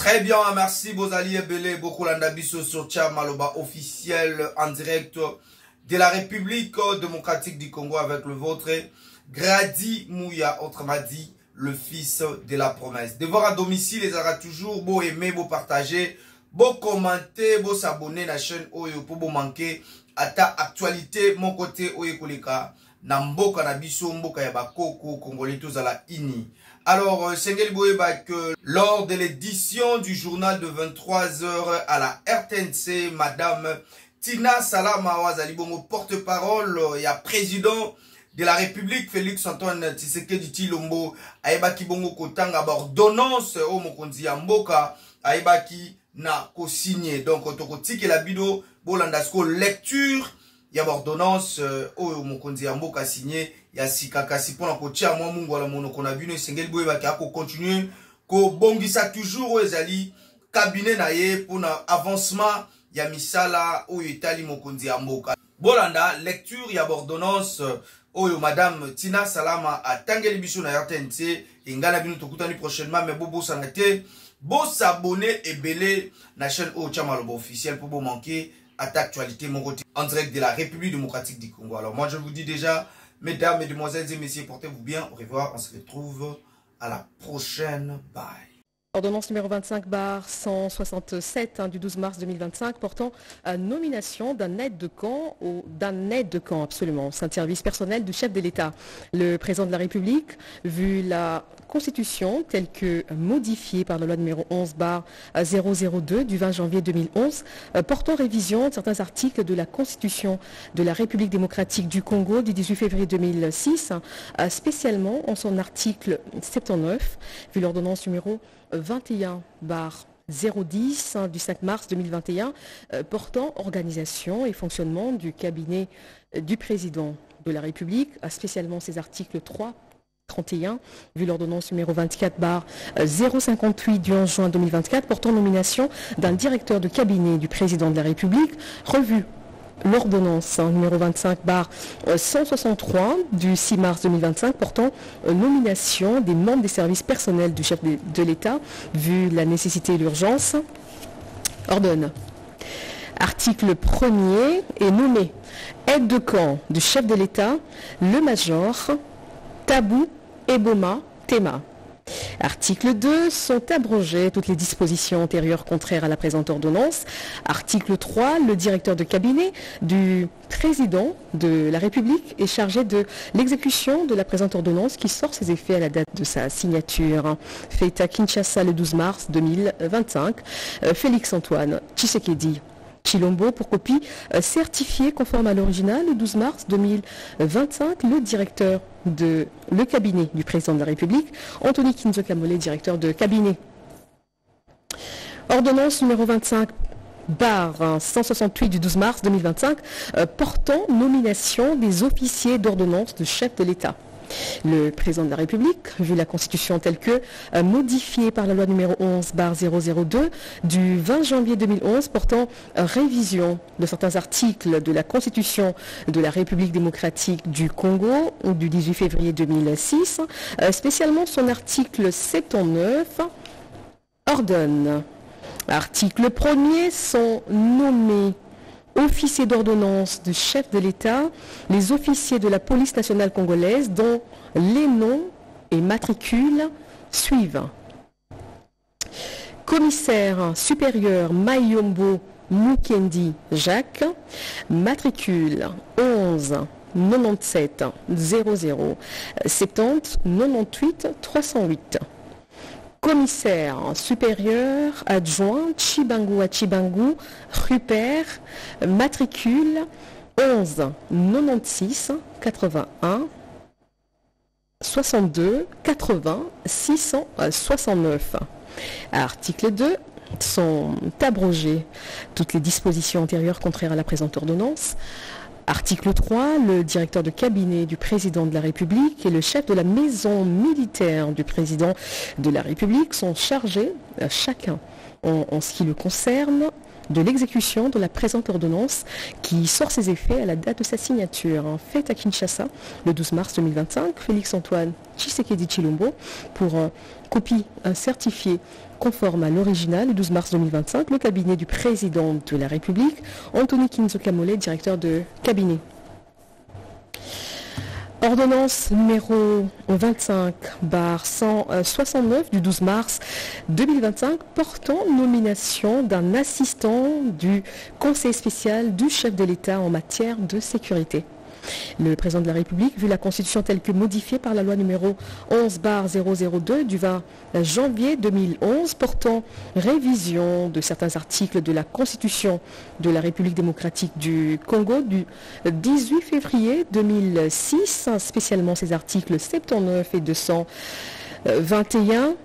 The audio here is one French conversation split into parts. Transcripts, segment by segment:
Très bien, merci Bozali Ebele, Bokolanda Bisso sur Maloba officiel en direct de la République démocratique du Congo avec le vôtre, Grady Mouya, autrement dit, le fils de la promesse. Devoir à domicile, les aura toujours beau aimer, beau partager, beau commenter, beau s'abonner à la chaîne Oyo pour beau manquer à ta actualité, mon côté Oyo Koleka, Namboka Nabiso, Mboka Yabakoko, Congolais tous à la INI. Alors, Sengel Boeba, que lors de l'édition du journal de 23h à la RTNC, Madame Tina Salama Wazalibongo, porte-parole, il y a président de la République, Félix Antoine Tshisekedi Tshilombo, Aibaki Bongo Kotanga, ordonnance, au Mokonzi Mboka, Aibaki na co-signé. Donc, Tokoti ke la bido, Bolandasko, lecture, il y a ordonnance, au Mokonzi Mboka signé, il y a Sikakasi pour la kotia, moi, Mungola Mono, qu'on a vu, ne Sengel Boeba, qui a continué, ko bongisa toujours, aux ali, cabinet naye, pour l'avancement, il y a Misala, au Itali Mokonzi Mboka. Bolanda, lecture, il y a ordonnance, Oyo Madame Tina Salama a tangeli biso na RTNC ingana bino tokutani prochainement mais bobo sanate bo s'abonner et belé na chaîne Oyo Chamaloba officiel pour vous manquer à ta actualité mon côté en direct de la République démocratique du Congo. Alors moi je vous dis déjà mesdames, mesdemoiselles et messieurs, portez-vous bien, au revoir, on se retrouve à la prochaine, bye. Ordonnance numéro 25/167 du 12 mars 2025 portant nomination d'un aide de camp absolument, c'est un service personnel du chef de l'État. Le président de la République, vu la Constitution telle que modifiée par la loi numéro 11/002 du 20 janvier 2011 portant révision de certains articles de la Constitution de la République démocratique du Congo du 18 février 2006, spécialement en son article 79, vu l'ordonnance numéro 21/010 du 5 mars 2021 portant organisation et fonctionnement du cabinet du président de la République, spécialement ses articles 3, 31, vu l'ordonnance numéro 24/058 du 11 juin 2024 portant nomination d'un directeur de cabinet du président de la République, revue l'ordonnance numéro 25/163 du 6 mars 2025 portant nomination des membres des services personnels du chef de l'État, vu la nécessité et l'urgence, ordonne. Article 1er est nommé aide de camp du chef de l'État, le major Tabou Eboma Tema. Article 2, sont abrogées toutes les dispositions antérieures contraires à la présente ordonnance. Article 3, le directeur de cabinet du président de la République est chargé de l'exécution de la présente ordonnance qui sort ses effets à la date de sa signature. Faite à Kinshasa le 12 mars 2025, Félix Antoine Tshisekedi Tshilombo pour copie certifiée conforme à l'original le 12 mars 2025, le directeur de le cabinet du président de la République, Anthony Kinzo Kamole, directeur de cabinet. Ordonnance numéro 25/168 du 12 mars 2025 portant nomination des officiers d'ordonnance de chef de l'État. Le président de la République, vu la Constitution telle que modifiée par la loi numéro 11/002 du 20 janvier 2011 portant révision de certains articles de la Constitution de la République démocratique du Congo du 18 février 2006, spécialement son article 79, ordonne. Article 1er sont nommés officiers d'ordonnance du chef de l'État, les officiers de la police nationale congolaise dont les noms et matricules suivent. Commissaire supérieur Mayombo Mukendi Jacques, matricule 11 97 00 70 98 308. Commissaire supérieur adjoint Chibangu Chibangu Rupert, matricule 11 96 81 62 80 669. Article 2. Sont abrogées toutes les dispositions antérieures contraires à la présente ordonnance. Article 3, le directeur de cabinet du président de la République et le chef de la maison militaire du président de la République sont chargés, chacun en ce qui le concerne, de l'exécution de la présente ordonnance qui sort ses effets à la date de sa signature. Faite à Kinshasa le 12 mars 2025, Félix-Antoine Tshisekedi Tshilombo pour copie certifiée conforme à l'original le 12 mars 2025, le cabinet du président de la République, Anthony Kinzo Kamole, directeur de cabinet. Ordonnance numéro 25/169 du 12 mars 2025 portant nomination d'un assistant du Conseil spécial du chef de l'État en matière de sécurité. Le président de la République, vu la Constitution telle que modifiée par la loi numéro 11/002 du 20 janvier 2011 portant révision de certains articles de la Constitution de la République démocratique du Congo du 18 février 2006, spécialement ces articles 79 et 221,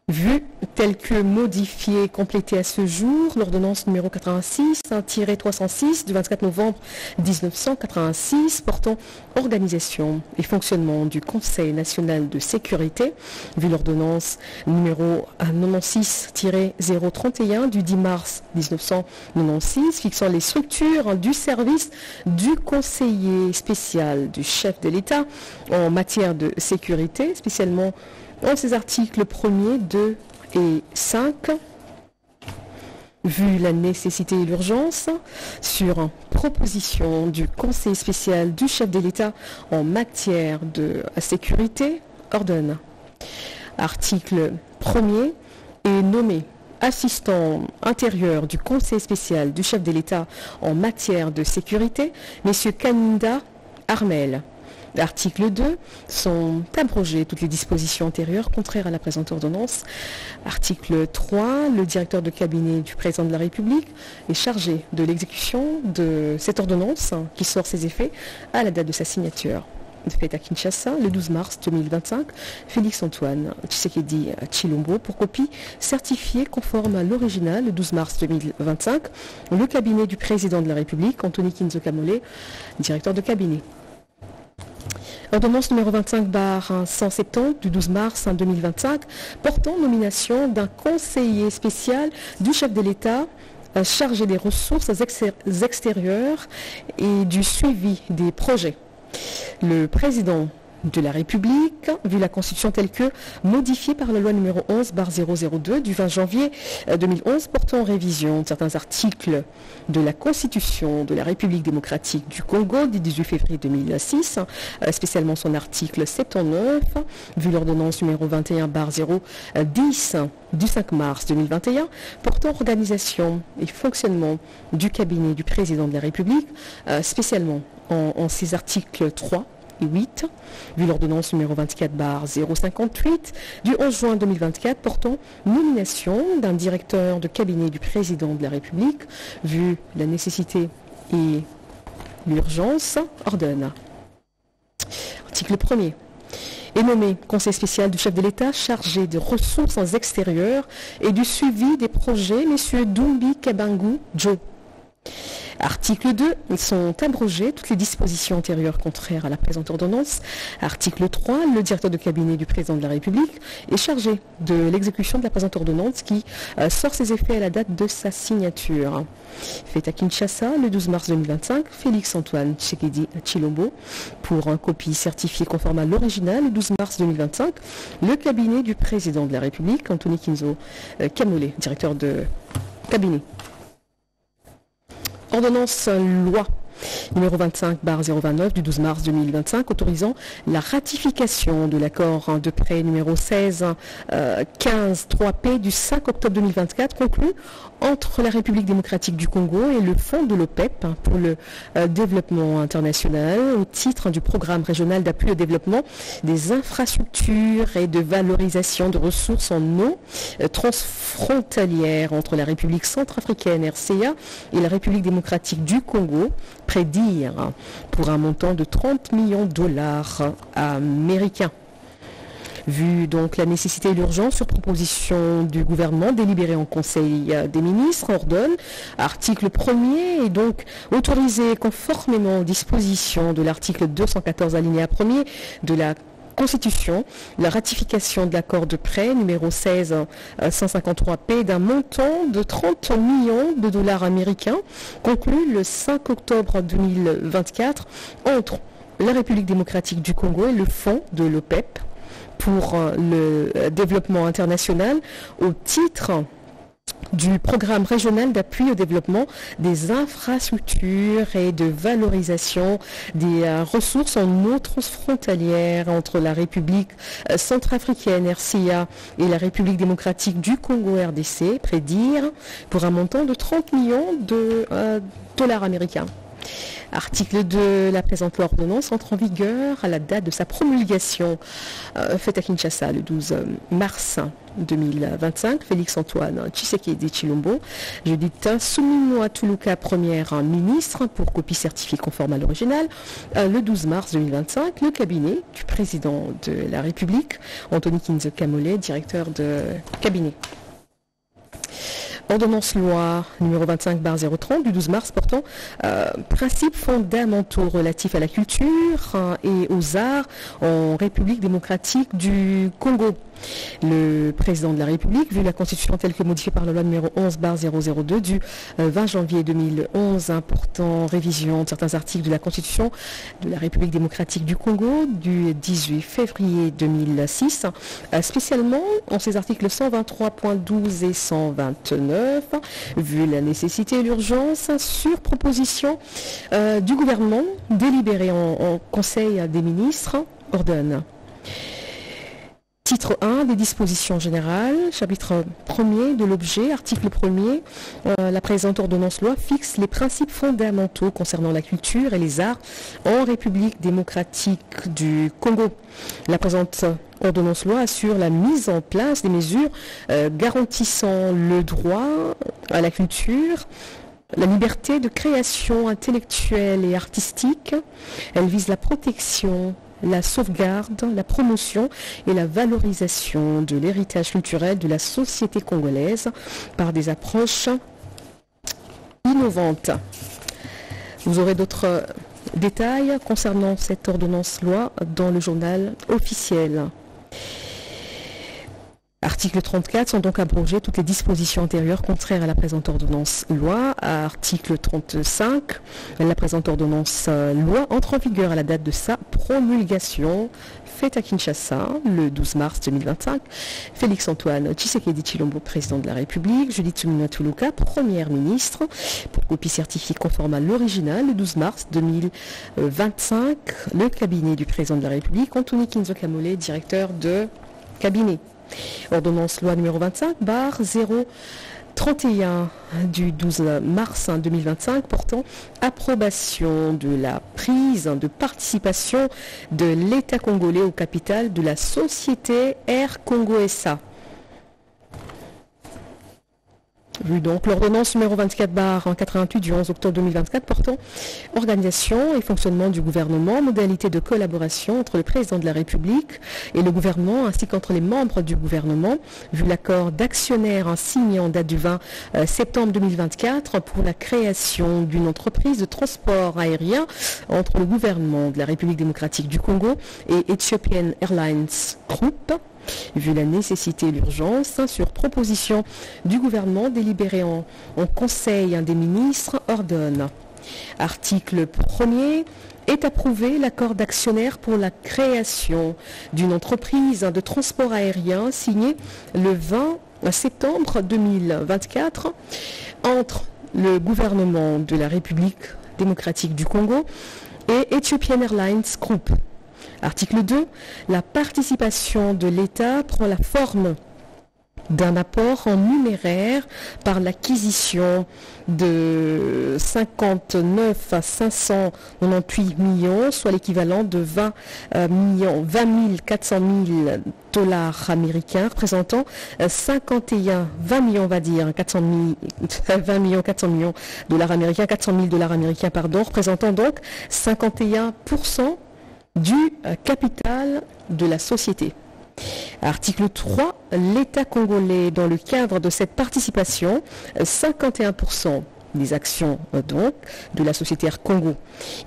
vu tel que modifié, complété à ce jour, l'ordonnance numéro 86-306 du 24 novembre 1986 portant organisation et fonctionnement du Conseil national de sécurité, vu l'ordonnance numéro 96-031 du 10 mars 1996 fixant les structures du service du conseiller spécial du chef de l'État en matière de sécurité, spécialement en ces articles 1er, 2 et 5, vu la nécessité et l'urgence, sur proposition du Conseil spécial du chef de l'État en matière de sécurité, ordonne. Article 1er est nommé assistant intérieur du Conseil spécial du chef de l'État en matière de sécurité, M. Kaninda Armel. Article 2, sont abrogées toutes les dispositions antérieures contraires à la présente ordonnance. Article 3, le directeur de cabinet du président de la République est chargé de l'exécution de cette ordonnance qui sort ses effets à la date de sa signature. Fait à Kinshasa le 12 mars 2025, Félix-Antoine Tshisekedi Tshilombo pour copie certifiée conforme à l'original le 12 mars 2025, le cabinet du président de la République, Anthony Kinzo Kamole, directeur de cabinet. Ordonnance numéro 25/170 du 12 mars 2025 portant nomination d'un conseiller spécial du chef de l'État chargé des ressources extérieures et du suivi des projets. Le président de la République, vu la Constitution telle que modifiée par la loi numéro 11/002 du 20 janvier 2011 portant révision de certains articles de la Constitution de la République démocratique du Congo du 18 février 2006, spécialement son article 79, vu l'ordonnance numéro 21/010 du 5 mars 2021 portant organisation et fonctionnement du cabinet du président de la République, spécialement en ses articles 3 et 8, vu l'ordonnance numéro 24/058 du 11 juin 2024 portant nomination d'un directeur de cabinet du président de la République, vu la nécessité et l'urgence, ordonne. Article 1er. Est nommé conseiller spécial du chef de l'État chargé de ressources extérieures et du suivi des projets, M. Dumbi Kabangu Joe. Article 2, sont abrogées toutes les dispositions antérieures contraires à la présente ordonnance. Article 3, le directeur de cabinet du président de la République est chargé de l'exécution de la présente ordonnance qui sort ses effets à la date de sa signature. Fait à Kinshasa le 12 mars 2025, Félix-Antoine Tshisekedi Tshilombo pour un copie certifiée conforme à l'original le 12 mars 2025, le cabinet du président de la République, Anthony Kinzo Kamole, directeur de cabinet. Ordonnance loi numéro 25/029 du 12 mars 2025 autorisant la ratification de l'accord de prêt numéro 16-15-3P du 5 octobre 2024 conclu entre la République démocratique du Congo et le Fonds de l'OPEP pour le développement international au titre du programme régional d'appui au développement des infrastructures et de valorisation de ressources en eau transfrontalières entre la République centrafricaine RCA et la République démocratique du Congo, prédire pour un montant de 30 millions de dollars américains. Vu donc la nécessité et l'urgence sur proposition du gouvernement délibéré en Conseil des ministres, ordonne, article 1er est donc autorisé conformément aux dispositions de l'article 214 alinéa 1er de la Constitution, la ratification de l'accord de prêt numéro 16-153P d'un montant de 30 millions de dollars américains conclu le 5 octobre 2024 entre la République démocratique du Congo et le fonds de l'OPEP pour le développement international au titre du programme régional d'appui au développement des infrastructures et de valorisation des ressources en eau transfrontalière entre la République centrafricaine RCA et la République démocratique du Congo RDC, prédire pour un montant de 30 millions de dollars américains. Article 2, la présente loi ordonnance entre en vigueur à la date de sa promulgation faite à Kinshasa le 12 mars 2025. Félix-Antoine Tshisekedi Tshilombo, Judith Suminwa Tuluka, première ministre pour copie certifiée conforme à l'original. Le 12 mars 2025, le cabinet du président de la République, Anthony Kinzo Kamole, directeur de cabinet. Ordonnance loi numéro 25/030 du 12 mars portant principes fondamentaux relatifs à la culture et aux arts en République démocratique du Congo. Le président de la République, vu la Constitution telle que modifiée par la loi numéro 11/002 du 20 janvier 2011 portant révision de certains articles de la Constitution de la République démocratique du Congo du 18 février 2006, spécialement en ces articles 123.12 et 129, vu la nécessité et l'urgence, sur proposition du gouvernement, délibéré en Conseil des ministres, ordonne. Titre 1 des dispositions générales, chapitre 1er de l'objet, article 1er, la présente ordonnance loi fixe les principes fondamentaux concernant la culture et les arts en République démocratique du Congo. La présente ordonnance loi assure la mise en place des mesures garantissant le droit à la culture, la liberté de création intellectuelle et artistique. Elle vise la protection, la sauvegarde, la promotion et la valorisation de l'héritage culturel de la société congolaise par des approches innovantes. Vous aurez d'autres détails concernant cette ordonnance-loi dans le journal officiel. Article 34, sont donc abrogées toutes les dispositions antérieures contraires à la présente ordonnance loi. Article 35, la présente ordonnance loi entre en vigueur à la date de sa promulgation, faite à Kinshasa le 12 mars 2025. Félix-Antoine Tshisekedi Tshilombo, président de la République. Judith Suminwa Tuluka, première ministre, pour copie certifiée conforme à l'original le 12 mars 2025. Le cabinet du président de la République, Anthony Kinzo Kamole, directeur de cabinet. Ordonnance loi numéro 25/031 du 12 mars 2025 portant approbation de la prise de participation de l'État congolais au capital de la société Air Congo SA. Vu donc l'ordonnance numéro 24/88 du 11 octobre 2024 portant organisation et fonctionnement du gouvernement, modalité de collaboration entre le président de la République et le gouvernement ainsi qu'entre les membres du gouvernement, vu l'accord d'actionnaires signé en date du 20 septembre 2024 pour la création d'une entreprise de transport aérien entre le gouvernement de la République démocratique du Congo et Ethiopian Airlines Group. Vu la nécessité et l'urgence, sur proposition du gouvernement délibéré en Conseil des ministres, ordonne. Article 1er, est approuvé l'accord d'actionnaire pour la création d'une entreprise de transport aérien signé le 20 septembre 2024 entre le gouvernement de la République démocratique du Congo et Ethiopian Airlines Group. Article 2, la participation de l'État prend la forme d'un apport en numéraire par l'acquisition de 59 598 millions, soit l'équivalent de 20 400 000 dollars américains, représentant 20 millions 400 millions dollars américains, 400 000 dollars américains, représentant donc 51% du capital de la société. Article 3, l'État congolais, dans le cadre de cette participation, 51% des actions donc de la société Air Congo.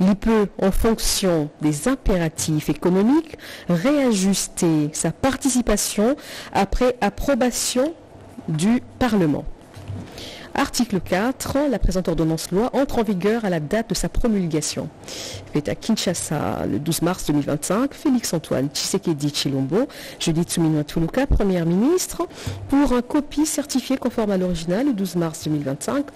Il peut, en fonction des impératifs économiques, réajuster sa participation après approbation du Parlement. Article 4, la présente ordonnance-loi entre en vigueur à la date de sa promulgation. Fait à Kinshasa le 12 mars 2025, Félix-Antoine Tshisekedi Tshilombo, Judith Suminwa Tuluka, Première ministre, pour un copie certifiée conforme à l'original le 12 mars 2025.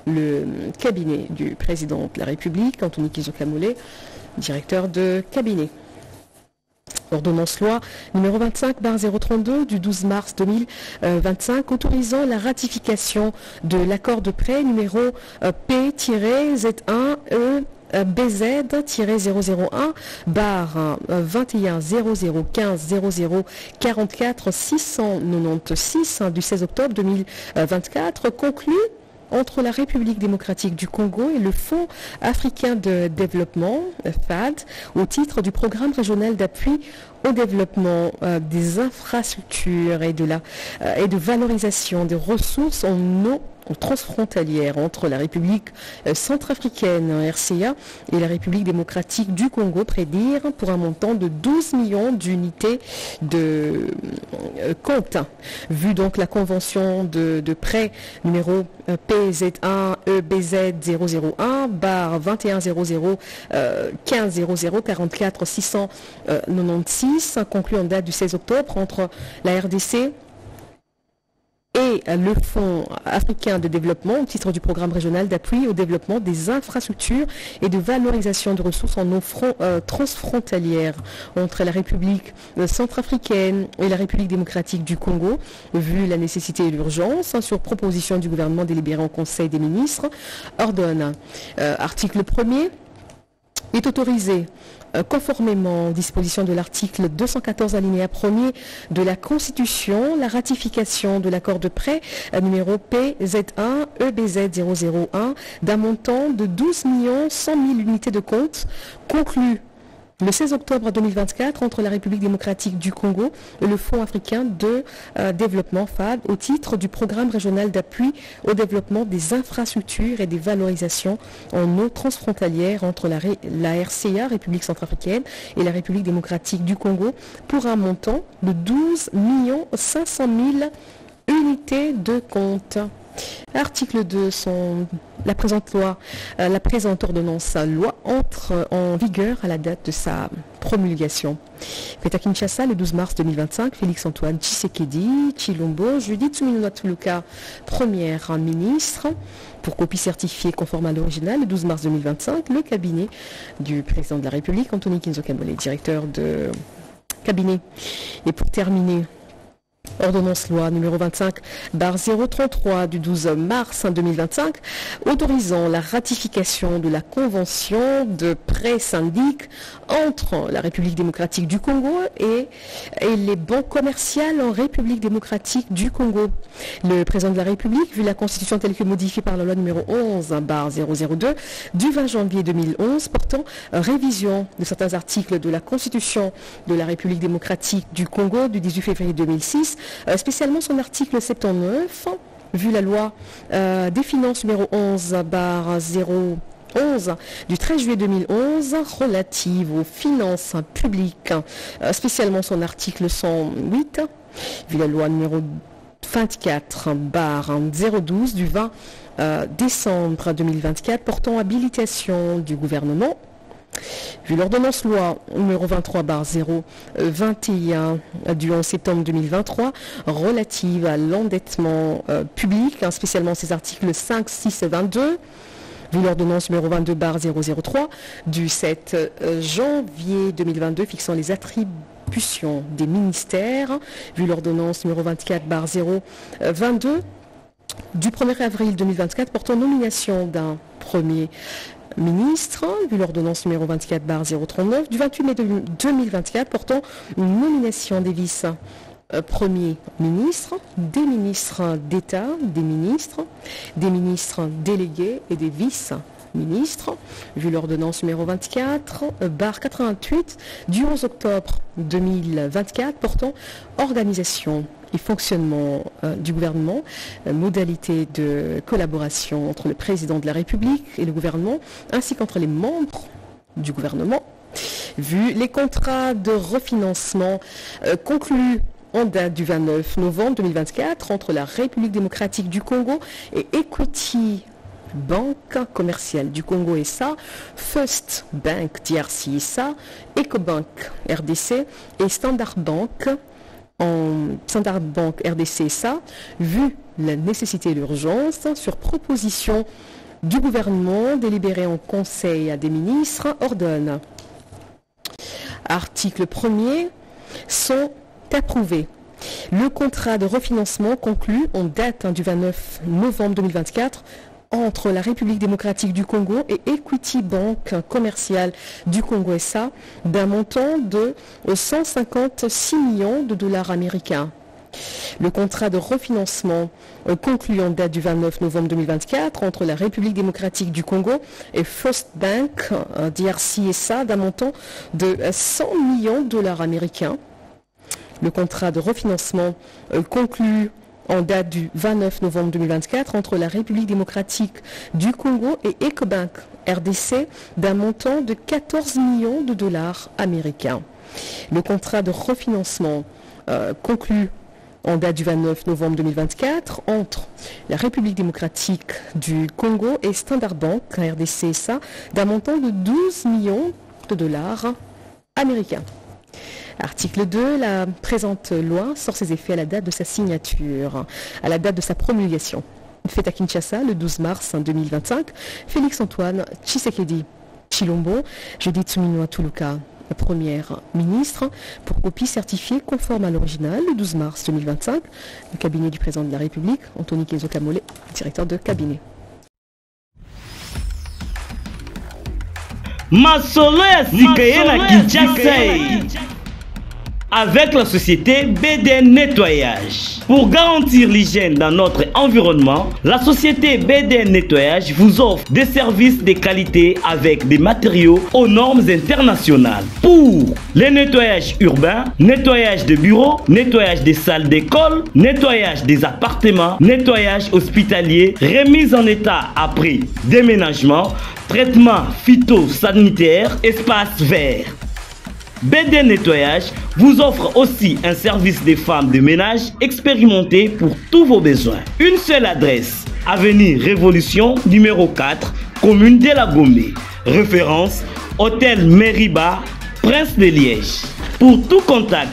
Le cabinet du président de la République, Anthony Kizzo Kamole, directeur de cabinet. Ordonnance-loi numéro 25/032 du 12 mars 2025 autorisant la ratification de l'accord de prêt numéro P-Z1E BZ-001 21 0015 00 44 696 du 16 octobre 2024 conclu entre la République démocratique du Congo et le Fonds africain de développement, FAD, au titre du programme régional d'appui au développement des infrastructures et de valorisation des ressources en eau transfrontalière entre la République centrafricaine, RCA, et la République démocratique du Congo, prédire pour un montant de 12 millions d'unités de compte. Vu donc la convention de prêt numéro PZ1EBZ001 21 00 15 00 44 696 conclu en date du 16 octobre entre la RDC et le Fonds africain de développement au titre du programme régional d'appui au développement des infrastructures et de valorisation de ressources en eau transfrontalière entre la République centrafricaine et la République démocratique du Congo, vu la nécessité et l'urgence, sur proposition du gouvernement délibéré en Conseil des ministres, ordonne. Article 1er est autorisé conformément aux dispositions de l'article 214 alinéa 1er de la Constitution, la ratification de l'accord de prêt numéro PZ1 EBZ001 d'un montant de 12 100 000 unités de compte conclu le 16 octobre 2024 entre la République démocratique du Congo et le Fonds africain de développement FAD au titre du programme régional d'appui au développement des infrastructures et des valorisations en eau transfrontalière entre la RCA, République centrafricaine, et la République démocratique du Congo pour un montant de 12 500 000 unités de compte. Article 2, la présente ordonnance-loi entre en vigueur à la date de sa promulgation. Fait à Kinshasa le 12 mars 2025, Félix-Antoine Tshisekedi Tshilombo, Judith Suminwa Tuluka, Première ministre, pour copie certifiée conforme à l'original le 12 mars 2025, le cabinet du président de la République, Anthony Kizzo Kamole, directeur de cabinet. Et pour terminer, ordonnance-loi numéro 25/033 du 12 mars 2025 autorisant la ratification de la convention de prêt syndic entre la République démocratique du Congo et les banques commerciales en République démocratique du Congo. Le président de la République, vu la Constitution telle que modifiée par la loi numéro 11/002 du 20 janvier 2011 portant révision de certains articles de la Constitution de la République démocratique du Congo du 18 février 2006, spécialement son article 79, vu la loi des finances numéro 11/011 du 13 juillet 2011 relative aux finances publiques, spécialement son article 108, vu la loi numéro 24/012 du 20 décembre 2024 portant habilitation du gouvernement, vu l'ordonnance-loi numéro 23/021 du 11 septembre 2023 relative à l'endettement public, spécialement ses articles 5, 6 et 22, vu l'ordonnance numéro 22/003 du 7 janvier 2022 fixant les attributions des ministères, vu l'ordonnance numéro 24/022 du 1er avril 2024 portant nomination d'un premier ministre, vu l'ordonnance numéro 24/039 du 28 mai 2024 portant une nomination des vice-premiers ministres, des ministres d'État, des ministres délégués et des vice-ministres, vu l'ordonnance numéro 24/88 du 11 octobre 2024 portant organisation et fonctionnement du gouvernement, modalités de collaboration entre le président de la République et le gouvernement, ainsi qu'entre les membres du gouvernement. Vu les contrats de refinancement conclus en date du 29 novembre 2024 entre la République démocratique du Congo et Equity Banque commerciale du Congo SA, First Bank DRC SA, EcoBank RDC et Standard Bank RDC SA, vu la nécessité et l'urgence, sur proposition du gouvernement délibéré en conseil des ministres, ordonne. Article 1er, sont approuvés. Le contrat de refinancement conclu en date du 29 novembre 2024 entre la République démocratique du Congo et Equity Bank commerciale du Congo SA d'un montant de 156 millions de dollars américains. Le contrat de refinancement conclu en date du 29 novembre 2024 entre la République démocratique du Congo et First Bank DRC SA d'un montant de 100 millions de dollars américains. Le contrat de refinancement conclu en date du 29 novembre 2024 entre la République démocratique du Congo et EcoBank RDC d'un montant de 14 millions de dollars américains. Le contrat de refinancement conclu en date du 29 novembre 2024 entre la République démocratique du Congo et Standard Bank RDC SA d'un montant de 12 millions de dollars américains. Article 2, la présente loi sort ses effets à la date de sa signature, à la date de sa promulgation. Fait à Kinshasa le 12 mars 2025, Félix-Antoine Tshisekedi Tshilombo, Judith Suminwa Tuluka, première ministre, pour copie certifiée conforme à l'original le 12 mars 2025, le cabinet du président de la République, Anthony Kenzo Kamole, directeur de cabinet. Masolo ya sikaye na Kinshasa avec la société BDN Nettoyage. Pour garantir l'hygiène dans notre environnement, la société BDN Nettoyage vous offre des services de qualité avec des matériaux aux normes internationales. Pour les nettoyages urbains, nettoyage de bureaux, nettoyage des salles d'école, nettoyage des appartements, nettoyage hospitalier, remise en état après déménagement, traitement phytosanitaire, espace vert. BDN Nettoyage vous offre aussi un service des femmes de ménage expérimentées pour tous vos besoins. Une seule adresse, avenue Révolution, numéro 4, commune de la Gombe. Référence, hôtel Meriba, Prince de Liège. Pour tout contact,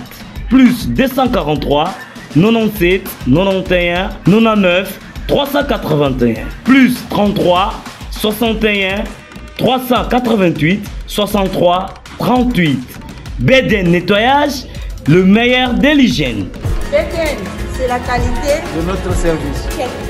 plus 243 97 91 99 381, plus 33 61 388 63 38. BDN Nettoyage, le meilleur de l'hygiène. BDN, c'est la qualité de notre service.